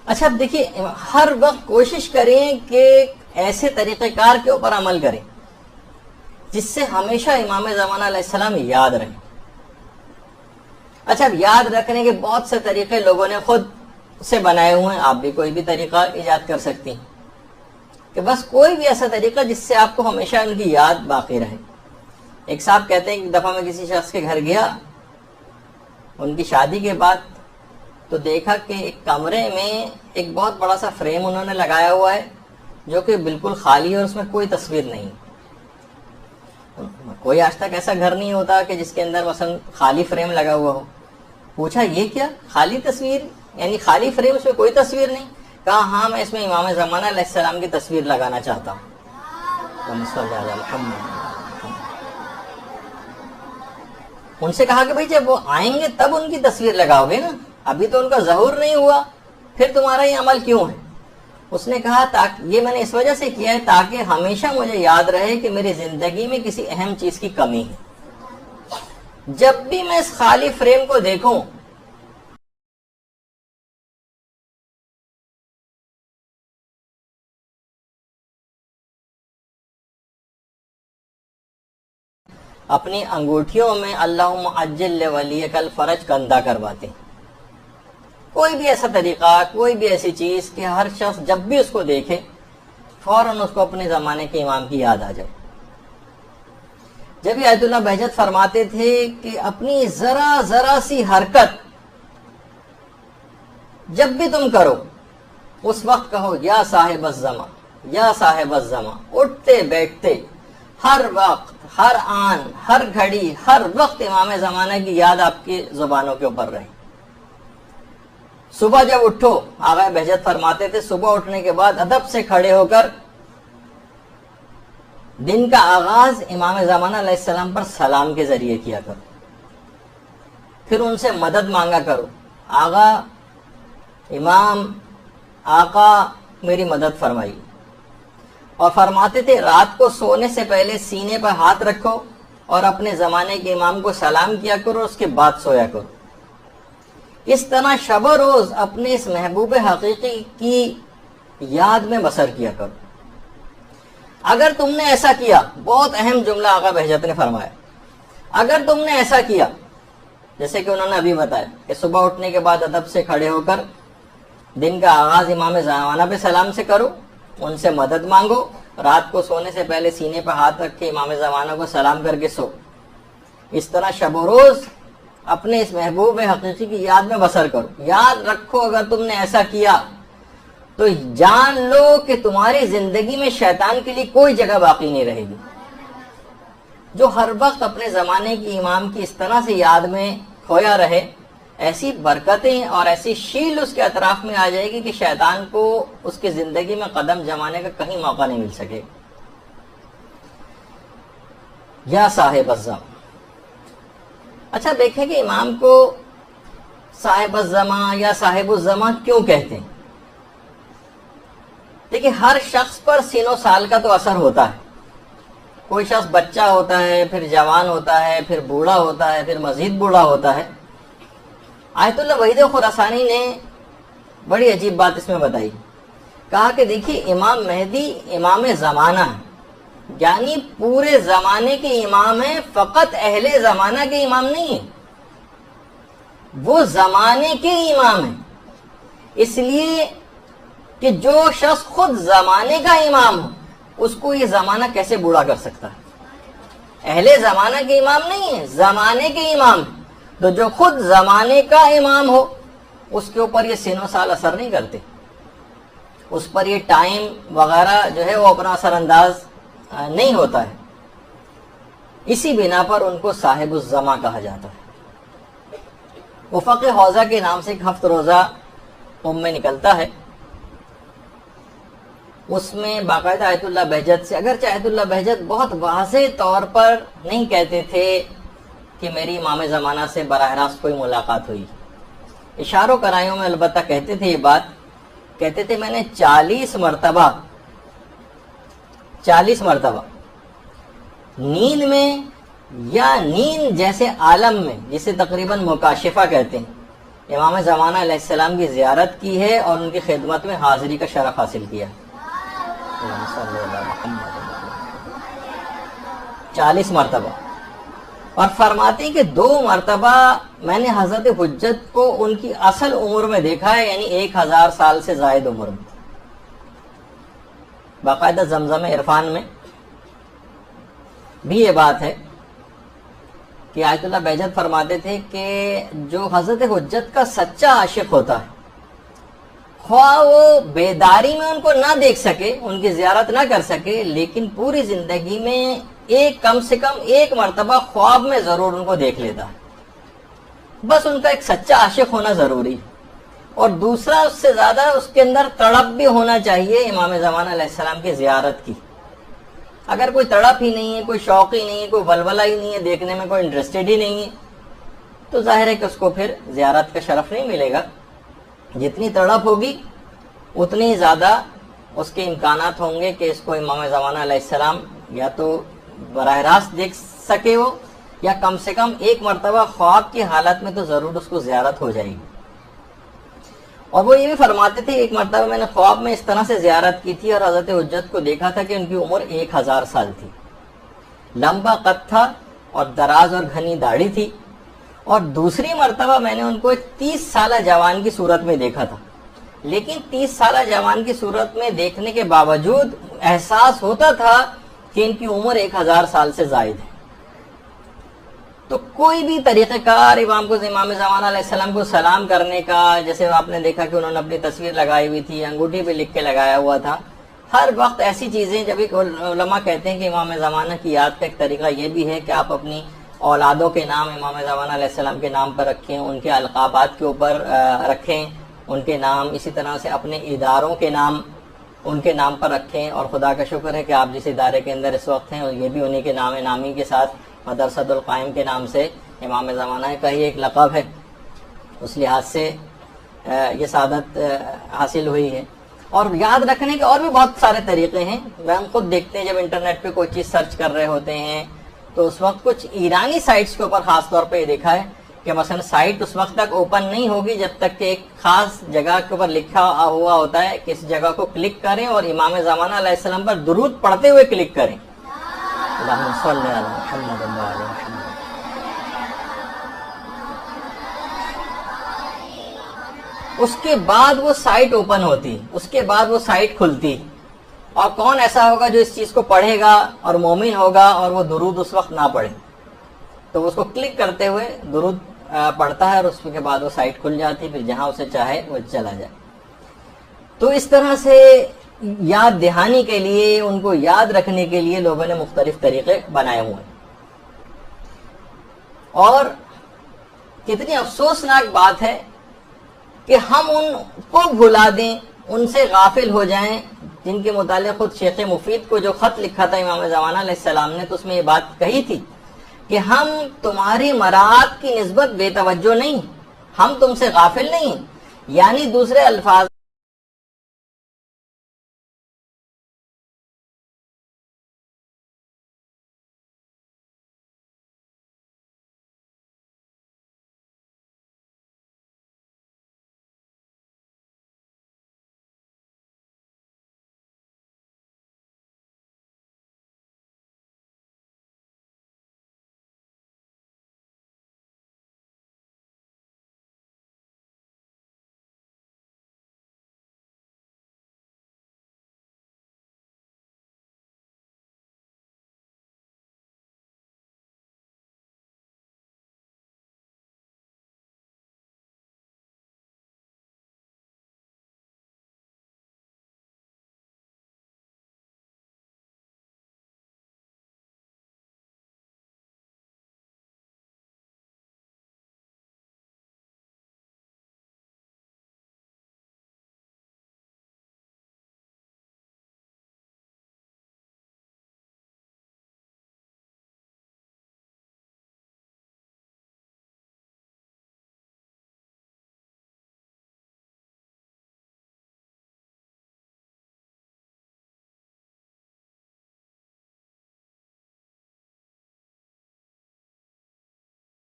اچھا اب دیکھیے، ہر وقت کوشش کریں کہ ایسے طریقہ کار کے اوپر عمل کریں جس سے ہمیشہ امام زمانہ علیہ السلام یاد رہیں۔ اچھا اب یاد رکھنے کے بہت سے طریقے لوگوں نے خود سے بنائے ہوئے ہیں، آپ بھی کوئی بھی طریقہ ایجاد کر سکتی ہیں کہ بس کوئی بھی ایسا طریقہ جس سے آپ کو ہمیشہ ان کی یاد باقی رہے۔ ایک صاحب کہتے ہیں کہ ایک دفعہ میں کسی شخص کے گھر گیا ان کی شادی کے بعد، تو دیکھا کہ ایک کمرے میں ایک بہت بڑا سا فریم انہوں نے لگایا ہوا ہے جو کہ بالکل خالی ہے اور اس میں کوئی تصویر نہیں۔ کوئی آج تک ایسا گھر نہیں ہوتا کہ جس کے اندر مثلا خالی فریم لگا ہوا ہو۔ پوچھا یہ کیا خالی تصویر، یعنی خالی فریم، اس میں کوئی تصویر نہیں؟ کہا ہاں میں اس میں امام زمانہ علیہ السلام کی تصویر لگانا چاہتا ہوں۔ ان سے کہا کہ بھائی جب وہ آئیں گے تب ان کی تصویر لگاؤ گے نا، ابھی تو ان کا ظہور نہیں ہوا، پھر تمہارا یہ عمل کیوں ہے؟ اس نے کہا یہ میں نے اس وجہ سے کیا ہے تاکہ ہمیشہ مجھے یاد رہے کہ میری زندگی میں کسی اہم چیز کی کمی ہے۔ جب بھی میں اس خالی فریم کو دیکھوں اپنی انگوٹھیوں میں اللہم عجل لولیک الفرج کندہ کرواتے ہیں۔ کوئی بھی ایسا طریقہ، کوئی بھی ایسی چیز کہ ہر شخص جب بھی اس کو دیکھے فوراً اس کو اپنے زمانے کے امام کی یاد آ جائے۔ جب آیت اللہ بہجت فرماتے تھے کہ اپنی ذرا سی حرکت جب بھی تم کرو اس وقت کہو یا صاحب الزمان، یا صاحب الزمان، اٹھتے بیٹھتے ہر وقت، ہر آن، ہر گھڑی، ہر وقت امام زمانہ کی یاد آپ کی زبانوں کے اوپر رہے۔ صبح جب اٹھو، آقا بہجت فرماتے تھے صبح اٹھنے کے بعد ادب سے کھڑے ہو کر دن کا آغاز امام زمانہ علیہ السلام پر سلام کے ذریعے کیا کرو، پھر ان سے مدد مانگا کرو، آقا امام آقا میری مدد فرمائی۔ اور فرماتے تھے رات کو سونے سے پہلے سینے پر ہاتھ رکھو اور اپنے زمانے کے امام کو سلام کیا کرو، اس کے بعد سویا کرو۔ اس طرح شب و روز اپنے اس محبوب حقیقی کی یاد میں بسر کیا کرو۔ اگر تم نے ایسا کیا، بہت اہم جملہ آقا بہجت نے فرمایا، اگر تم نے ایسا کیا جیسے کہ انہوں نے ابھی بتایا کہ صبح اٹھنے کے بعد ادب سے کھڑے ہو کر دن کا آغاز امام زمانہ پہ سلام سے کرو، ان سے مدد مانگو، رات کو سونے سے پہلے سینے پہ ہاتھ رکھ کے امام زمانہ کو سلام کر کے سو، اس طرح شب و روز اپنے اس محبوب حقیقی کی یاد میں بسر کرو۔ یاد رکھو اگر تم نے ایسا کیا تو جان لو کہ تمہاری زندگی میں شیطان کے لیے کوئی جگہ باقی نہیں رہے گی۔ جو ہر وقت اپنے زمانے کی امام کی اس طرح سے یاد میں کھویا رہے، ایسی برکتیں اور ایسی شیل اس کے اطراف میں آ جائے گی کہ شیطان کو اس کی زندگی میں قدم جمانے کا کہیں موقع نہیں مل سکے۔ یا صاحب الزمان۔ اچھا دیکھیں کہ امام کو صاحب الزمان یا صاحب الزمان کیوں کہتے ہیں؟ دیکھیں ہر شخص پر سین و سال کا تو اثر ہوتا ہے۔ کوئی شخص بچہ ہوتا ہے، پھر جوان ہوتا ہے، پھر بوڑھا ہوتا ہے، پھر مزید بوڑھا ہوتا ہے۔ آیت اللہ وحید خراسانی نے بڑی عجیب بات اس میں بتائی، کہا کہ دیکھیے امام مہدی امام زمانہ ہے، یعنی پورے زمانے کے امام ہیں، فقط اہل زمانہ کے امام نہیں ہیں، وہ زمانے کے امام ہیں۔ اس لیے کہ جو شخص خود زمانے کا امام ہو اس کو یہ زمانہ کیسے بوڑھا کر سکتا ہے؟ اہل زمانہ کے امام نہیں ہیں، زمانے کے امام ہیں، تو جو خود زمانے کا امام ہو اس کے اوپر یہ سین و سال اثر نہیں کرتے، اس پر یہ ٹائم وغیرہ جو ہے وہ اپنا اثر انداز نہیں ہوتا ہے۔ اسی بنا پر ان کو صاحب الزمان کہا جاتا ہے۔ افق حوضہ کے نام سے ایک ہفت روزہ میں نکلتا ہے، اس میں باقاعدہ آیت اللہ بہجت سے، اگرچہ آیت اللہ بہجت بہت واضح طور پر نہیں کہتے تھے کہ میری امام زمانہ سے براہ راست کوئی ملاقات ہوئی، اشاروں کرائیوں میں البتہ کہتے تھے یہ بات، کہتے تھے میں نے 40 مرتبہ نیند میں یا نیند جیسے عالم میں، جسے تقریباً مکاشفہ کہتے ہیں، امام زمانہ علیہ السلام کی زیارت کی ہے اور ان کی خدمت میں حاضری کا شرف حاصل کیا. 40 مرتبہ. اور فرماتے ہیں کہ 2 مرتبہ میں نے حضرت حجت کو ان کی اصل عمر میں دیکھا ہے، یعنی 1000 سال سے زائد عمر میں. باقاعدہ زمزم عرفان میں بھی یہ بات ہے کہ آیت اللہ بہجت فرماتے تھے کہ جو حضرت حجت کا سچا عاشق ہوتا ہے، خواہ وہ بیداری میں ان کو نہ دیکھ سکے، ان کی زیارت نہ کر سکے، لیکن پوری زندگی میں کم سے کم 1 مرتبہ خواب میں ضرور ان کو دیکھ لیتا ہے. بس ان کا ایک سچا عاشق ہونا ضروری. اور دوسرا، اس سے زیادہ اس کے اندر تڑپ بھی ہونا چاہیے امام زمانہ علیہ السلام کی زیارت کی. اگر کوئی تڑپ ہی نہیں ہے، کوئی شوق ہی نہیں ہے، کوئی ولولہ ہی نہیں ہے، دیکھنے میں کوئی انٹرسٹڈ ہی نہیں ہے، تو ظاہر ہے کہ اس کو پھر زیارت کا شرف نہیں ملے گا. جتنی تڑپ ہوگی اتنی ہی زیادہ اس کے امکانات ہوں گے کہ اس کو امام زمانہ علیہ السلام یا تو براہ راست دیکھ سکے ہو، یا کم سے کم 1 مرتبہ خواب کی حالت میں تو ضرور اس کو زیارت ہو جائے گی. اور وہ یہ بھی فرماتے تھے 1 مرتبہ میں نے خواب میں اس طرح سے زیارت کی تھی اور حضرت حجت کو دیکھا تھا کہ ان کی عمر 1000 سال تھی. لمبا قد تھا اور دراز اور گھنی داڑھی تھی. اور دوسری مرتبہ میں نے ان کو 30 سالہ جوان کی صورت میں دیکھا تھا، لیکن 30 سالہ جوان کی صورت میں دیکھنے کے باوجود احساس ہوتا تھا کہ ان کی عمر 1000 سال سے زائد ہے. تو کوئی بھی طریقہ کار امام زمانہ علیہ السلام کو سلام کرنے کا، جیسے آپ نے دیکھا کہ انہوں نے اپنی تصویر لگائی ہوئی تھی، انگوٹھی پہ لکھ کے لگایا ہوا تھا. ہر وقت ایسی چیزیں، جب ایک علماء کہتے ہیں کہ امام زمانہ کی یاد کا ایک طریقہ یہ بھی ہے کہ آپ اپنی اولادوں کے نام امام زمانہ علیہ السلام کے نام پر رکھیں، ان کے القابات کے اوپر رکھیں ان کے نام، اسی طرح سے اپنے اداروں کے نام ان کے نام پر رکھیں. اور خدا کا شکر ہے کہ آپ جس ادارے کے اندر اس وقت ہیں یہ بھی انہی کے نام نامی کے ساتھ مدرسۃ القائم کے نام سے امام زمانہ کا ہی ایک لقب ہے. اس لحاظ سے یہ سعادت حاصل ہوئی ہے. اور یاد رکھنے کے اور بھی بہت سارے طریقے ہیں. ہم خود دیکھتے ہیں جب انٹرنیٹ پہ کوئی چیز سرچ کر رہے ہوتے ہیں تو اس وقت کچھ ایرانی سائٹس کے اوپر خاص طور پہ یہ دیکھا ہے کہ مثلا سائٹ اس وقت تک اوپن نہیں ہوگی جب تک کہ ایک خاص جگہ کے اوپر لکھا ہوا ہوتا ہے کہ اس جگہ کو کلک کریں اور امام زمانہ علیہ السلام پر درود پڑھتے ہوئے کلک کریں. اللہم صلی علی محمد و علی محمد. اس کے بعد وہ سائٹ اوپن ہوتی، اس کے بعد وہ سائٹ کھلتی. اور کون ایسا ہوگا جو اس چیز کو پڑھے گا اور مومن ہوگا اور وہ درود اس وقت نہ پڑھے؟ تو وہ اس کو کلک کرتے ہوئے درود پڑھتا ہے اور اس کے بعد وہ سائٹ کھل جاتی، پھر جہاں اسے چاہے وہ چلا جائے. تو اس طرح سے یاد دہانی کے لیے، ان کو یاد رکھنے کے لیے لوگوں نے مختلف طریقے بنائے ہوئے ہیں. اور کتنی افسوسناک بات ہے کہ ہم ان کو بھلا دیں، ان سے غافل ہو جائیں جن کے متعلق خود شیخ مفید کو جو خط لکھا تھا امام زمانہ علیہ السلام نے، تو اس میں یہ بات کہی تھی کہ ہم تمہاری مراعات کی نسبت بے توجہ نہیں، ہم تم سے غافل نہیں. یعنی دوسرے الفاظ